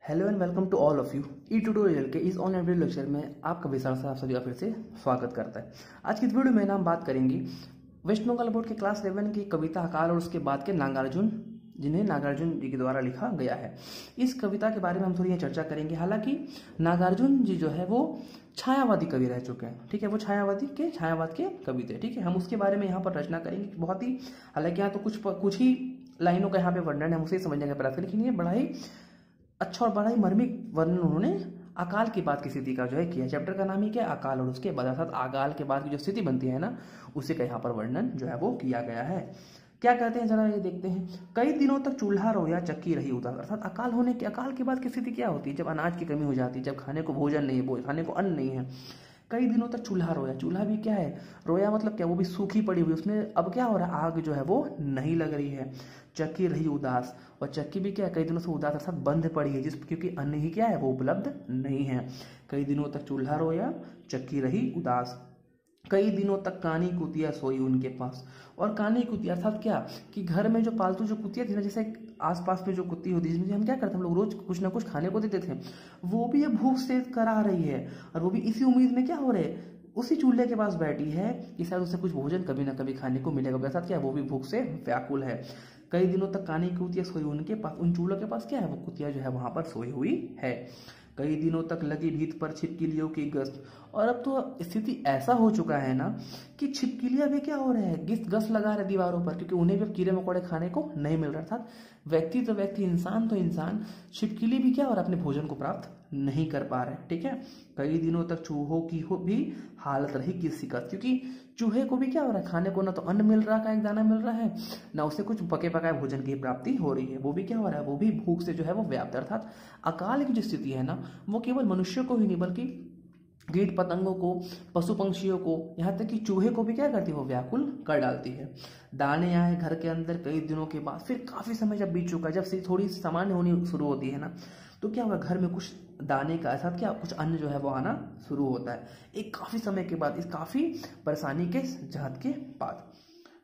Hello and welcome to all of you. E tutorial के इस online video lecture में आपका विशाल से आप सभी का फिर से स्वागत करता है। आज की इस वीडियो में हम बात करेंगे वेस्ट बंगाल बोर्ड के क्लास 11 की कविता अकाल और उसके बाद के नागार्जुन, जिन्हें नागार्जुन जी के द्वारा लिखा गया है। इस कविता के बारे में हम थोड़ी यहाँ चर्चा करेंगे। हालांकि नागार्जुन जी जो है वो छायावादी कवि रह चुके हैं, ठीक है। वो छायावाद के कवि थे, ठीक है। हम उसके बारे में यहाँ पर रचना करेंगे बहुत ही, हालांकि यहाँ तो कुछ ही लाइनों का यहाँ पे वर्णन है, हम उसे समझने का प्रयास करेंगे। लेकिन ये बड़ा ही अच्छा और बड़ा ही मर्मिक वर्णन उन्होंने अकाल के बाद की स्थिति का जो है किया। चैप्टर का नाम ही क्या है? अकाल। और उसके बाद अर्थात अकाल के बाद की जो स्थिति बनती है ना, उसी का यहाँ पर वर्णन जो है वो किया गया है। क्या कहते हैं जरा ये देखते हैं। कई दिनों तक चूल्हा रोया चक्की रही उदास। अर्थात अकाल के बाद की स्थिति क्या होती है? जब अनाज की कमी हो जाती है, जब खाने को भोजन नहीं है, खाने को अन्न नहीं है। कई दिनों तक चूल्हा रोया। चूल्हा भी क्या है? रोया मतलब क्या? वो भी सूखी पड़ी हुई, उसमें अब क्या हो रहा है? आग जो है वो नहीं लग रही है। चक्की रही उदास, और चक्की भी क्या है? कई दिनों से उदास अर्थात बंद पड़ी है, क्योंकि अन्न ही क्या है? वो उपलब्ध नहीं है। कई दिनों तक चूल्हा रोया चक्की रही उदास। कई दिनों तक कानी कुतिया सोई उनके पास। और कानी कुतिया अर्थात क्या कि घर में जो पालतू जो कुतिया थी ना, जैसे आसपास में जो कुत्ती होती है, जिसमें हम क्या करते हैं, हम लोग रोज कुछ ना कुछ खाने को देते थे, वो भी अब भूख से करा रही है। और वो भी इसी उम्मीद में क्या हो रहे, उसी चूल्हे के पास बैठी है कि शायद उसे कुछ भोजन कभी ना कभी खाने को मिलेगा। अर्थात क्या, वो भी भूख से व्याकुल है। कई दिनों तक कानी कुतिया सोई उनके पास। उन चूल्हों के पास क्या है? वो कुतिया जो है वहां पर सोई हुई है। कई दिनों तक लगी भीत पर छिपकलियों की गश्त। और अब तो स्थिति ऐसा हो चुका है ना कि छिपकलियां भी क्या हो रहे हैं? गश्त लगा रहे दीवारों पर, क्योंकि उन्हें भी अब कीड़े मकोड़े खाने को नहीं मिल रहा था। व्यक्ति तो व्यक्ति, इंसान तो इंसान, छिपकली भी क्या हो रहा है? अपने भोजन को प्राप्त नहीं कर पा रहे, ठीक है। कई दिनों तक चूहों की भी हालत रही किसी का, क्योंकि चूहे को भी क्या हो रहा है? खाने को ना तो अन्न मिल रहा है, एक दाना मिल रहा है, ना उसे कुछ पके पकाए भोजन की प्राप्ति हो रही है। वो भी क्या हो रहा है? वो भी भूख से जो है वो व्याप्त। अर्थात अकाल की जो स्थिति है ना, वो केवल मनुष्य को ही नहीं बल्कि कीट पतंगों को, पशु पंक्षियों को, यहाँ तक कि चूहे को भी क्या करती है? वो व्याकुल कर डालती है। दाने आए घर के अंदर कई दिनों के बाद। फिर काफी समय जब बीत चुका है, जब से थोड़ी सामान्य होनी शुरू होती है ना, तो क्या हुआ? घर में कुछ दाने का साथ क्या कुछ अन्न जो है वो आना शुरू होता है। एक काफी समय के बाद, इस काफी परेशानी के जहद के बाद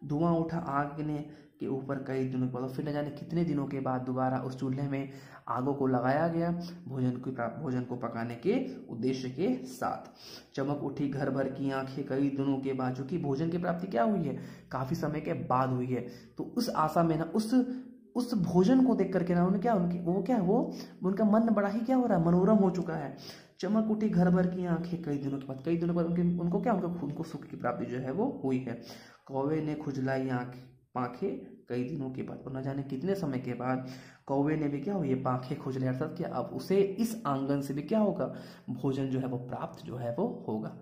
धुआं उठा आग ने के ऊपर कई दिनों के बाद। फिर न जाने कितने दिनों के बाद दोबारा उस चूल्हे में आगों को लगाया गया, भोजन को पकाने के उद्देश्य के साथ। चमक उठी घर भर की आंखें कई दिनों के बाद, जो कि भोजन की प्राप्ति क्या हुई है? काफी समय के बाद हुई है। तो उस आशा में ना, उस भोजन को देख करके ना उन्हें क्या, उनका मन बड़ा ही क्या हो रहा है? मनोरम हो चुका है। चमक उठी घर भर की आंखें कई दिनों के बाद। कई दिनों के बाद उनको सुख की प्राप्ति जो है वो हुई है। कौवे ने खुजलाई पांखें कई दिनों के बाद। और न जाने कितने समय के बाद कौवे ने भी क्या हुई? पांखें खुजले, अर्थात क्या अब उसे इस आंगन से भी क्या होगा? भोजन जो है वो प्राप्त जो है वो होगा।